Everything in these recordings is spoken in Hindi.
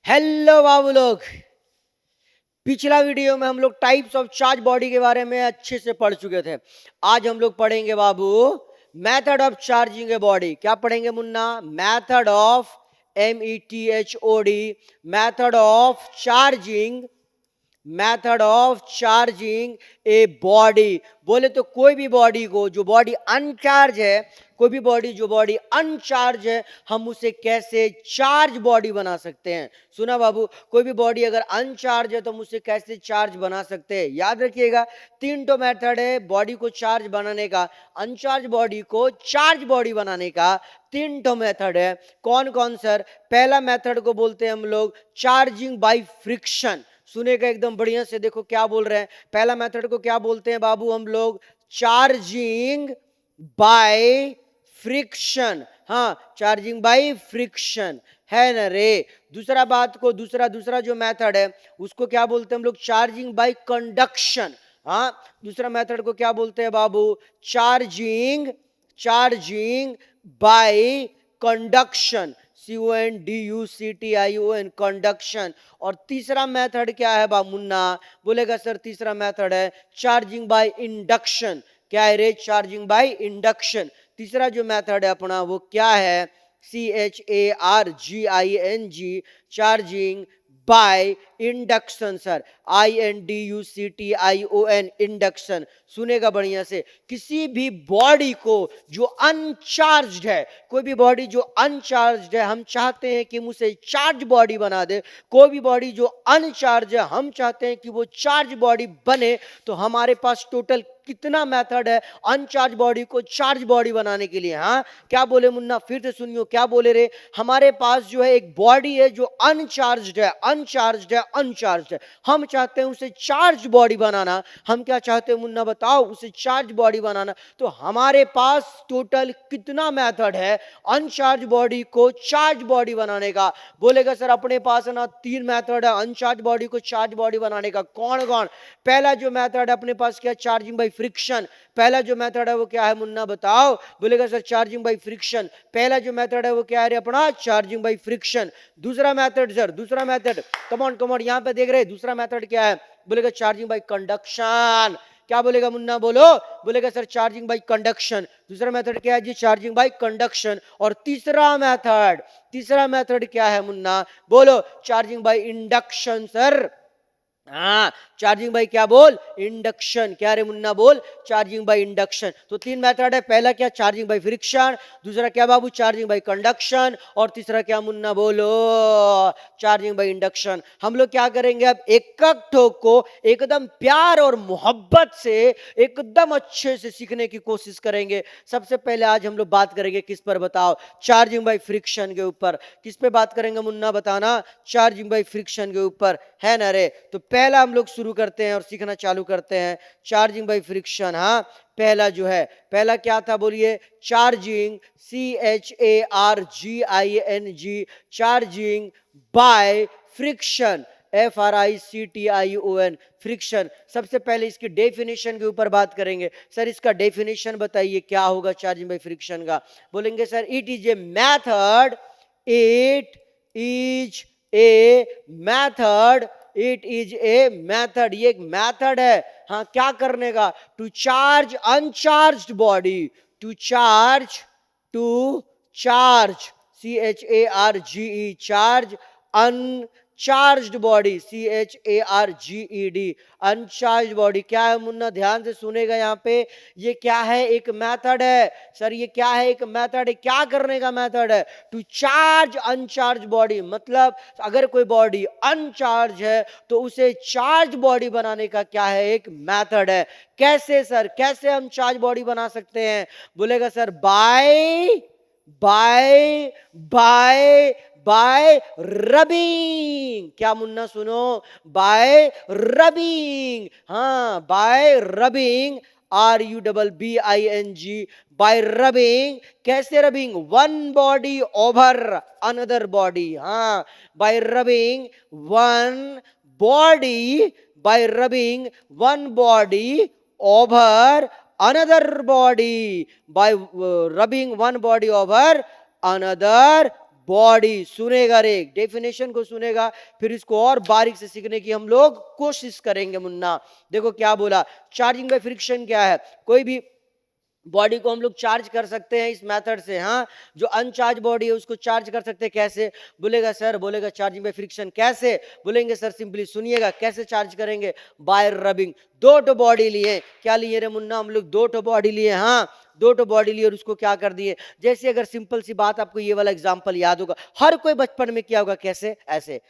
हेलो बाबू लोग। पिछला वीडियो में हम लोग टाइप्स ऑफ चार्ज बॉडी के बारे में अच्छे से पढ़ चुके थे। आज हम लोग पढ़ेंगे बाबू method of charging a body. क्या पढ़ेंगे मुन्ना? Method of METHOD, method of charging, method of charging a body. बोले तो कोई भी बॉडी को, जो बॉडी अनचार्ज है, कोई भी बॉडी जो बॉडी अनचार्ज है, हम उसे कैसे चार्ज बॉडी बना सकते हैं। सुना बाबू? कोई भी बॉडी अगर अनचार्ज है तो हम उसे कैसे चार्ज बना सकते हैं। याद रखिएगा, तीन तो मेथड है बॉडी को चार्ज बनाने का, अनचार्ज बॉडी को चार्ज बॉडी बनाने का। तीन तो मेथड है। कौन कौन सर? पहला मेथड को बोलते हैं हम लोग चार्जिंग बाय फ्रिक्शन। सुनेगा एकदम बढ़िया से, देखो क्या बोल रहे हैं। पहला मेथड को क्या बोलते हैं बाबू हम लोग? Charging by friction. हाँ, चार्जिंग बाय फ्रिक्शन है ना रे। दूसरा बात को, दूसरा जो मेथड है उसको क्या बोलते हैं हम लोग? Charging by conduction. हाँ, दूसरा मेथड को क्या बोलते हैं बाबू? Charging by conduction, CONDUCTION, conduction. और तीसरा मेथड क्या है बा मुन्ना? बोलेगा सर तीसरा मेथड है चार्जिंग बाय इंडक्शन। क्या है रे? Charging by induction. तीसरा जो मेथड है अपना वो क्या है? CHARGING, charging by induction sir, INDUCTION, induction. सुनेगा बढ़िया से, किसी भी बॉडी को जो अनचार्ज है, कोई भी बॉडी जो अनचार्ज है, हम चाहते हैं कि हम उसे चार्ज बॉडी बना दे। कोई भी बॉडी जो अनचार्ज है, हम चाहते हैं कि वो चार्ज बॉडी बने। तो हमारे पास टोटल कितना मेथड है अनचार्ज बॉडी को चार्ज बॉडी बनाने के लिए? हाँ, क्या बोले मुन्ना? फिर से सुनियो, क्या बोले रे? हमारे पास जो है एक बॉडी है जो अनचार्ज है, हम चाहते हैं उसे चार्ज बॉडी बनाना। हम क्या चाहते हैं मुन्ना बताओ? उसे चार्ज बॉडी बनाना। तो हमारे पास टोटल कितना मेथड है अनचार्ज बॉडी को चार्ज बॉडी बनाने का? बोलेगा सर अपने पास है ना तीन मेथड है अनचार्ज बॉडी को चार्ज बॉडी बनाने का। कौन कौन? पहला जो मेथड है अपने पास क्या? Charging by friction. पहला जो मेथड है वो क्या है मुन्ना बताओ? बोलेगा सर चार्जिंग बाय फ्रिक्शन। पहला जो मेथड है वो क्या है अपना? Charging by friction. दूसरा मेथड सर, दूसरा मेथड, कम ऑन यहां पे देख रहे हैं, दूसरा मेथड क्या है? बोलेगा चार्जिंग बाय कंडक्शन। क्या बोलेगा मुन्ना? बोलो। बोलेगा सर चार्जिंग बाय कंडक्शन। दूसरा मेथड क्या है जी? Charging by conduction. और तीसरा मेथड क्या है मुन्ना? बोलो। Charging by induction sir. हाँ, चार्जिंग बाय क्या बोल? इंडक्शन। क्या रे मुन्ना? बोल। Charging by induction. तो तीन मेथड है। पहला क्या? Charging by friction. दूसरा क्या बाबू? Charging by conduction. और तीसरा क्या मुन्ना? बोलो। Charging by induction. हम लोग क्या करेंगे अब? एक ठोक को एकदम प्यार और मोहब्बत से एकदम अच्छे से सीखने की कोशिश करेंगे। सबसे पहले आज हम लोग बात करेंगे किस पर बताओ? चार्जिंग बाय फ्रिक्शन के ऊपर। किस पे बात करेंगे मुन्ना? बताना। चार्जिंग बाय फ्रिक्शन के ऊपर, है ना रे। तो पहला हम लोग शुरू करते हैं और सीखना चालू करते हैं चार्जिंग बाय फ्रिक्शन। हाँ, पहला जो है, पहला क्या था बोलिए? Charging, CHARGING, charging by friction, FRICTION, friction. सबसे पहले इसकी डेफिनेशन के ऊपर बात करेंगे। सर इसका डेफिनेशन बताइए क्या होगा चार्जिंग बाय फ्रिक्शन का? बोलेंगे sir it is a method, it is a method, it is a method, ये एक मैथड है। हाँ, क्या करने का? To charge uncharge body, to charge, CHARGE, charge uncharge body, CHARGED, uncharge body. क्या है मुन्ना? ध्यान से सुनेगा यहाँ पे। ये क्या है? एक मेथड है सर। ये क्या है? एक मेथड है। क्या करने का मेथड है? To charge uncharge body. मतलब अगर कोई बॉडी अनचार्ज है तो उसे चार्ज बॉडी बनाने का क्या है? एक मेथड है। कैसे सर? कैसे हम चार्ज बॉडी बना सकते हैं? बोलेगा sir by by by by rubbing. क्या मुन्ना? सुनो, बाय रबिंग। हाँ, by rubbing, RUBBING, by rubbing. कैसे rubbing? One body over another body. हाँ, by rubbing one body, by rubbing one body over another body, by rubbing one body over another body सुनेगा रे, डेफिनेशन को सुनेगा, फिर इसको और बारीक से सीखने की हम लोग कोशिश करेंगे मुन्ना। देखो क्या बोला, चार्जिंग बाय फ्रिक्शन क्या है, कोई भी बॉडी को हम लोग चार्ज कर सकते हैं इस मेथड से। हाँ, जो अनचार्ज बॉडी है उसको चार्ज कर सकते हैं कैसे, बोलेगा सर, बोलेगा चार्जिंग बाय फ्रिक्शन कैसे, बोलेंगे सर सिंपली सुनिएगा कैसे चार्ज करेंगे, बाय रबिंग। दो तो बॉडी लिए, क्या लिए रे मुन्ना, हम लोग दो तो बॉडी लिए। हाँ, दो तो बॉडी लिए और उसको क्या कर दिए, जैसे अगर सिंपल सी बात, आपको ये वाला एग्जांपल याद होगा, हर कोई बचपन में किया होगा, कैसे, ऐसे,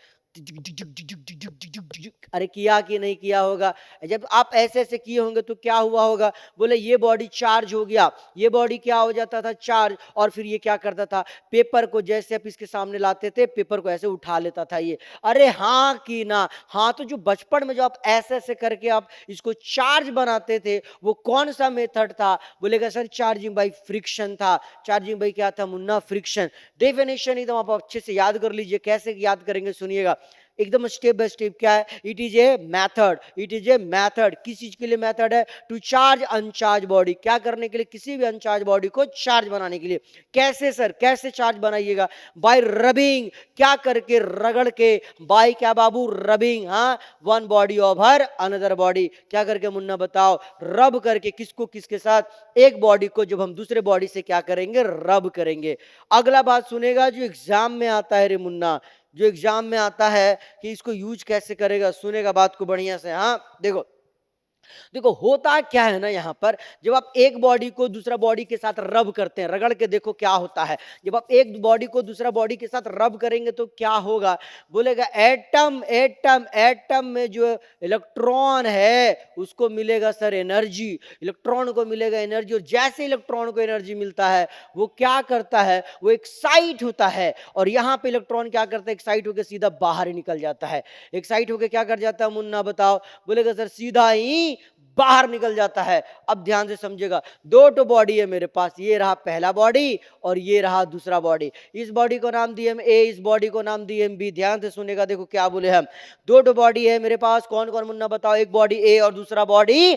अरे किया कि नहीं किया होगा, जब आप ऐसे ऐसे किए होंगे तो क्या हुआ होगा, बोले ये बॉडी चार्ज हो गया, ये बॉडी क्या हो जाता था, चार्ज, और फिर ये क्या करता था, पेपर को जैसे आप इसके सामने लाते थे, पेपर को ऐसे उठा लेता था ये। अरे हाँ कि ना, हाँ, तो जो बचपन में जो आप ऐसे ऐसे करके आप इसको चार्ज बनाते थे, वो कौन सा मेथड था, बोलेगा सर चार्जिंग बाई फ्रिक्शन था। चार्जिंग बाई क्या था मुन्ना, फ्रिक्शन। डेफिनेशन एकदम आप अच्छे से याद कर लीजिए, कैसे याद करेंगे सुनिएगा, एकदम स्टेप बाय स्टेप। क्या है, it is a method, it is a method, किस चीज के लिए मेथड है, टू चार्ज अनचार्ज बॉडी, क्या करने के लिए, किसी भी अनचार्ज बॉडी को चार्ज बनाने के लिए। कैसे सर, कैसे चार्ज बनाइएगा, बाय रबिंग, क्या करके, रगड़ के, बाय क्या बाबू, रबिंग। हाँ, one body over another body, क्या करके मुन्ना बताओ, रब करके, किसको किसके साथ, एक बॉडी को जब हम दूसरे बॉडी से क्या करेंगे, रब करेंगे। अगला बात सुनेगा जो एग्जाम में आता है रे मुन्ना, जो एग्जाम में आता है कि इसको यूज कैसे करेगा, सुनेगा बात को बढ़िया से। हाँ देखो, देखो होता क्या है ना, यहाँ पर जब आप एक बॉडी को दूसरा बॉडी के साथ रब करते हैं, रगड़ के देखो क्या होता है, जब आप एक बॉडी को दूसरा बॉडी के साथ रब करेंगे तो क्या होगा, बोलेगा एटम, एटम, एटम में जो इलेक्ट्रॉन है उसको मिलेगा सर एनर्जी, इलेक्ट्रॉन को मिलेगा एनर्जी, और जैसे इलेक्ट्रॉन को एनर्जी मिलता है वो क्या करता है, वो एक्साइट होता है, और यहाँ पे इलेक्ट्रॉन क्या करता है, एक्साइट होकर सीधा बाहर ही निकल जाता है। एक्साइट होकर क्या कर जाता है मुन्ना बताओ, बोलेगा सर सीधा ही बाहर निकल जाता है। अब ध्यान से समझेगा, दो तो बॉडी है मेरे पास, ये रहा पहला बॉडी और ये रहा दूसरा बॉडी, इस बॉडी को नाम दिए हम ए, इस बॉडी को नाम दिए हम बी। ध्यान से सुनेगा, देखो क्या बोले हम, दो तो बॉडी है मेरे पास, कौन कौन मुन्ना बताओ, एक बॉडी ए और दूसरा बॉडी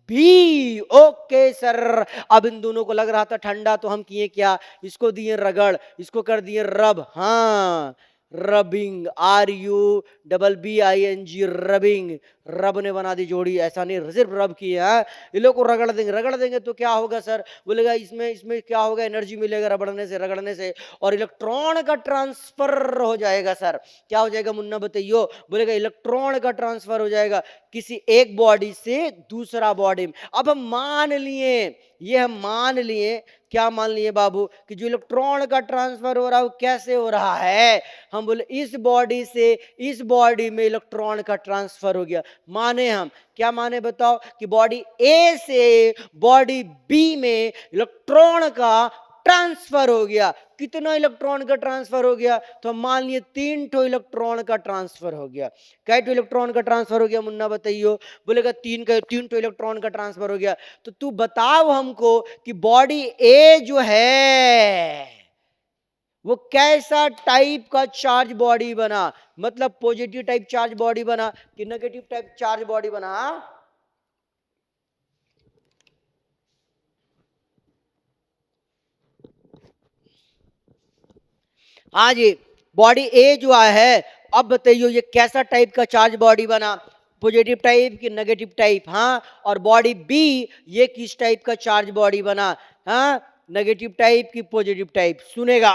बी। ओके सर, अब इन दोनों को लग रहा था ठंडा, तो हम किए क्या, इसको दिए रगड़, इसको कर दिए रब। हाँ, rubbing, R U double B I N G, rubbing, रब ने बना दी जोड़ी, ऐसा नहीं सिर्फ रब की है, इन लोग को रगड़ देंगे, रगड़ देंगे तो क्या होगा सर, बोलेगा इसमें इसमें क्या होगा, एनर्जी मिलेगा रगड़ने से, रगड़ने से, और इलेक्ट्रॉन का ट्रांसफर हो जाएगा सर। क्या हो जाएगा मुन्ना बताइयो, बोलेगा इलेक्ट्रॉन का ट्रांसफर हो जाएगा किसी एक बॉडी से दूसरा बॉडी में। अब हम मान लिए, ये हम मान लिए, क्या मान लिए बाबू, कि जो इलेक्ट्रॉन का ट्रांसफर हो रहा है वो कैसे हो रहा है, हम बोले इस बॉडी से इस बॉडी में इलेक्ट्रॉन का ट्रांसफर हो गया। माने हम, क्या माने बताओ, कि बॉडी ए से बॉडी बी में इलेक्ट्रॉन का ट्रांसफर हो गया। कितना इलेक्ट्रॉन का ट्रांसफर हो गया, तो हम मान लिए 3 ठो इलेक्ट्रॉन का ट्रांसफर हो गया। कै ठो इलेक्ट्रॉन का ट्रांसफर हो गया मुन्ना बताइयो, बोलेगा 3 ठो इलेक्ट्रॉन का ट्रांसफर हो गया। तो तू बताओ हमको कि बॉडी ए जो है वो कैसा टाइप का चार्ज बॉडी बना, मतलब पॉजिटिव टाइप चार्ज बॉडी बना कि नेगेटिव टाइप चार्ज बॉडी बना। हाँ जी, बॉडी ए जो है, अब बताइए ये कैसा टाइप का चार्ज बॉडी बना, पॉजिटिव टाइप कि नेगेटिव टाइप। हाँ, और बॉडी बी ये किस टाइप का चार्ज बॉडी बना, हाँ, नेगेटिव टाइप की पॉजिटिव टाइप। सुनेगा,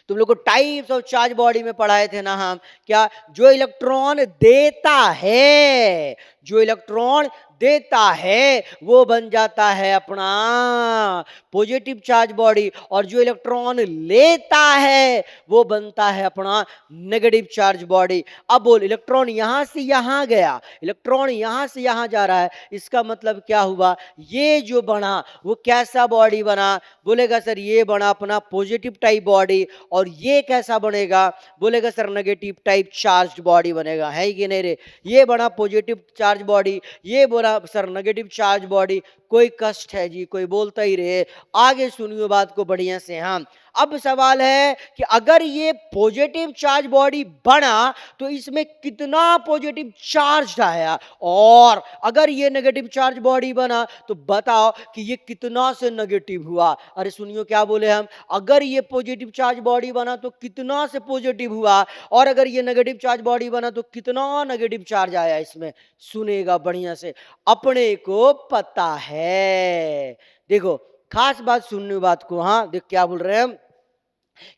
तुम लोग को टाइप्स ऑफ चार्ज बॉडी में पढ़ाए थे ना हम, क्या, जो इलेक्ट्रॉन देता है, जो इलेक्ट्रॉन देता है वो बन जाता है अपना पॉजिटिव चार्ज बॉडी, और जो इलेक्ट्रॉन लेता है वो बनता है अपना नेगेटिव चार्ज बॉडी। अब बोल, इलेक्ट्रॉन यहां से यहां गया, इलेक्ट्रॉन यहां से यहां जा रहा है, इसका मतलब क्या हुआ, ये जो बना वो कैसा बॉडी बना, बोलेगा सर ये बना अपना पॉजिटिव टाइप बॉडी, और ये कैसा बनेगा, बोलेगा sir negative type charge body बनेगा। है कि नहीं रे, ये बना पॉजिटिव चार्ज बॉडी, ये बोला सर नेगेटिव चार्ज बॉडी। कोई कष्ट है जी, कोई बोलता ही रहे, आगे सुनियो बात को बढ़िया से। हाँ, अब सवाल है कि अगर ये पॉजिटिव चार्ज बॉडी बना तो इसमें कितना पॉजिटिव चार्ज आया, और अगर ये नेगेटिव चार्ज बॉडी बना तो बताओ कि ये कितना से नेगेटिव हुआ। अरे सुनियो क्या बोले हम, अगर ये पॉजिटिव चार्ज बॉडी बना तो कितना से पॉजिटिव हुआ, और अगर ये नेगेटिव चार्ज बॉडी बना तो कितना नेगेटिव चार्ज आया इसमें। सुनेगा बढ़िया से, अपने को पता है। देखो खास बात सुनने बात को, हाँ देख क्या बोल रहे हैं हम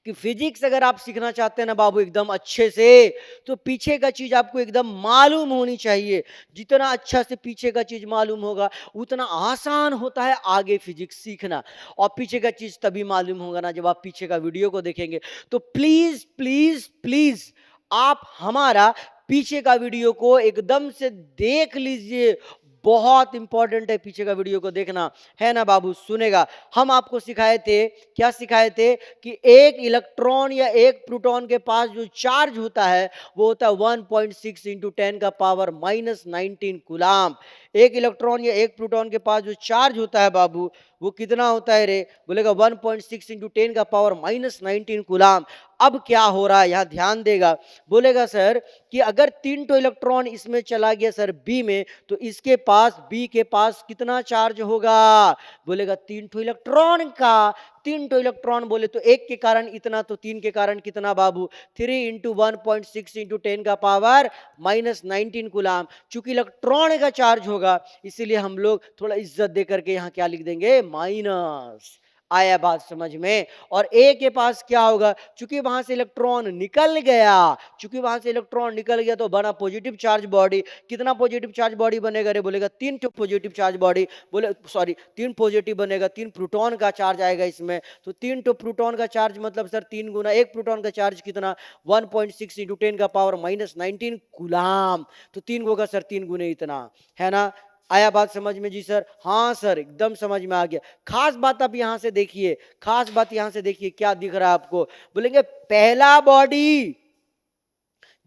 कि फिजिक्स अगर आप सीखना चाहते हैं ना बाबू एकदम अच्छे से, तो पीछे का चीज आपको एकदम मालूम होनी चाहिए। जितना अच्छा से पीछे का चीज मालूम होगा उतना आसान होता है आगे फिजिक्स सीखना। और पीछे का चीज तभी मालूम होगा ना जब आप पीछे का वीडियो को देखेंगे। तो प्लीज प्लीज प्लीज आप हमारा पीछे का वीडियो को एकदम से देख लीजिए, बहुत इंपॉर्टेंट है पीछे का वीडियो को देखना, है ना बाबू। सुनेगा, हम आपको सिखाए थे, क्या सिखाए थे कि एक इलेक्ट्रॉन या एक प्रोटॉन के पास जो चार्ज होता है वो होता है 1.6 इंटू 10 का पावर माइनस 19 कूलाम। एक इलेक्ट्रॉन या एक प्रोटॉन के पास जो चार्ज होता है बाबू वो कितना होता है रे, बोलेगा 1.6 इंटू 10 का पावर माइनस 19 कूलाम। अब क्या हो रहा है यहाँ ध्यान देगा, बोलेगा सर कि अगर 3 तो इलेक्ट्रॉन इसमें चला गया सर बी में, तो इसके पास बी के पास कितना चार्ज होगा, बोलेगा 3 तो इलेक्ट्रॉन का। 3 तो इलेक्ट्रॉन बोले तो एक के कारण इतना, तो 3 के कारण कितना बाबू, 3 इंटू 1.6 इंटू 10 का पावर माइनस 19 कूलाम। चूंकि इलेक्ट्रॉन का चार्ज होगा इसीलिए हम लोग थोड़ा इज्जत दे करके यहाँ क्या लिख देंगे, माइनस। आया बात समझ में। और ए के पास क्या होगा, चूंकि वहां से इलेक्ट्रॉन निकल गया, चूंकि वहां से इलेक्ट्रॉन निकल गया तो बना पॉजिटिव चार्ज बॉडी। कितना पॉजिटिव चार्ज बॉडी बनेगा रे, बोलेगा 3 पॉजिटिव चार्ज बॉडी, बोले सॉरी 3 पॉजिटिव बनेगा, 3 प्रोटॉन का चार्ज आएगा इसमें। तो 3 प्रोटॉन का चार्ज मतलब सर 3 गुना, एक प्रोटॉन का चार्ज कितना 1.6 इंटू 10 का पावर माइनस 19 कूलाम। तो 3 होगा सर 3 गुने इतना, है ना। आया बात समझ में जी सर, हाँ सर एकदम समझ में आ गया। खास बात आप यहां से देखिए, खास बात यहां से देखिए क्या दिख रहा है आपको, बोलेंगे पहला बॉडी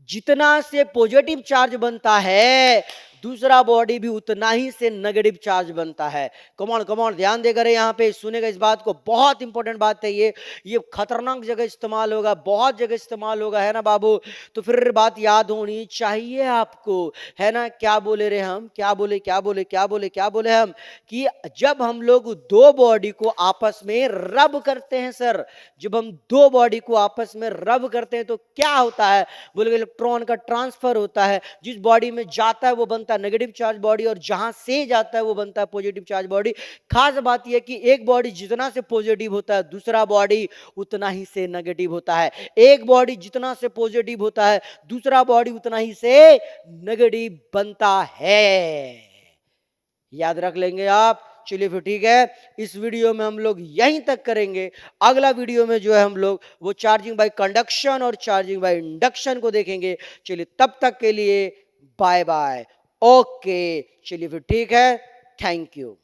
जितना से पॉजिटिव चार्ज बनता है दूसरा बॉडी भी उतना ही से नेगेटिव चार्ज बनता है। कमॉन कमॉन ध्यान देकर यहाँ पे सुनेगा इस बात को, बहुत इंपॉर्टेंट बात है ये खतरनाक जगह इस्तेमाल होगा, बहुत जगह इस्तेमाल होगा, है ना बाबू। तो फिर बात याद होनी चाहिए आपको, है ना। क्या बोले रे हम, क्या बोले क्या बोले क्या बोले क्या बोले हम, कि जब हम लोग दो बॉडी को आपस में रब करते हैं सर, जब हम दो बॉडी को आपस में रब करते हैं तो क्या होता है, बोले इलेक्ट्रॉन का ट्रांसफर होता है। जिस बॉडी में जाता है वो बनता है नेगेटिव चार्ज बॉडी, और जहां से जाता है वो बनता है पॉजिटिव चार्ज बॉडी। खास बात यह कि एक बॉडी जितना से पॉजिटिव होता है दूसरा बॉडी उतना ही से नेगेटिव होता है। एक बॉडी जितना से पॉजिटिव होता है दूसरा बॉडी उतना ही से नेगेटिव बनता है। याद रख लेंगे आप। चलिए फिर ठीक है, इस वीडियो में हम लोग यहीं तक करेंगे। अगला वीडियो में जो है हम लोग वो चार्जिंग बाय कंडक्शन और चार्जिंग बाय इंडक्शन को देखेंगे। चलिए तब तक के लिए बाय बाय, ओके। चलिए फिर ठीक है, थैंक यू।